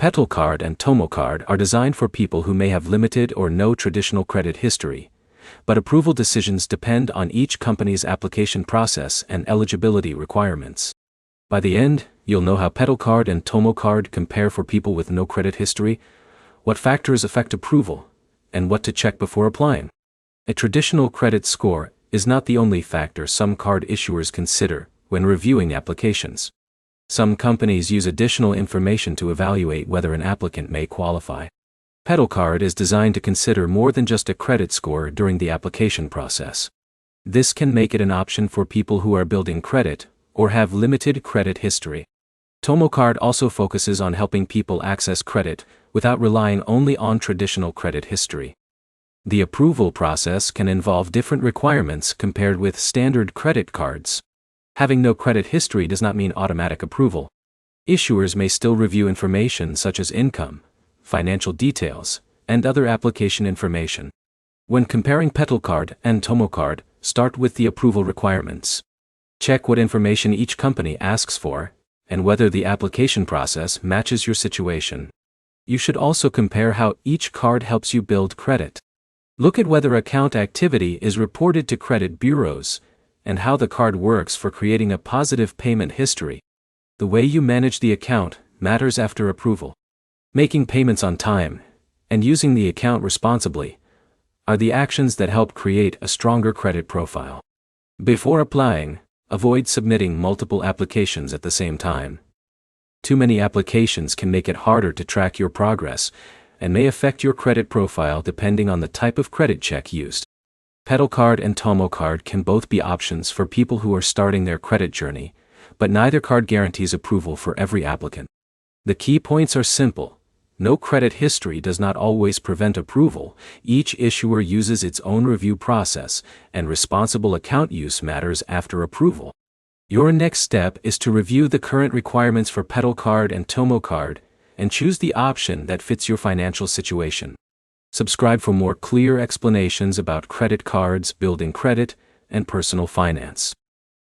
Petal card and Tomo card are designed for people who may have limited or no traditional credit history, but approval decisions depend on each company's application process and eligibility requirements. By the end, you'll know how Petal card and Tomo card compare for people with no credit history, what factors affect approval, and what to check before applying. A traditional credit score is not the only factor some card issuers consider when reviewing applications. Some companies use additional information to evaluate whether an applicant may qualify. Petal card is designed to consider more than just a credit score during the application process. This can make it an option for people who are building credit or have limited credit history. Tomo card also focuses on helping people access credit without relying only on traditional credit history. The approval process can involve different requirements compared with standard credit cards. Having no credit history does not mean automatic approval. Issuers may still review information such as income, financial details, and other application information. When comparing Petal card and Tomo card, start with the approval requirements. Check what information each company asks for, and whether the application process matches your situation. You should also compare how each card helps you build credit. Look at whether account activity is reported to credit bureaus, and how the card works for creating a positive payment history. The way you manage the account matters after approval. Making payments on time, and using the account responsibly, are the actions that help create a stronger credit profile. Before applying, avoid submitting multiple applications at the same time. Too many applications can make it harder to track your progress, and may affect your credit profile depending on the type of credit check used. Petal card and Tomo card can both be options for people who are starting their credit journey, but neither card guarantees approval for every applicant. The key points are simple. No credit history does not always prevent approval. Each issuer uses its own review process, and responsible account use matters after approval. Your next step is to review the current requirements for Petal card and Tomo card, and choose the option that fits your financial situation. Subscribe for more clear explanations about credit cards, building credit, and personal finance.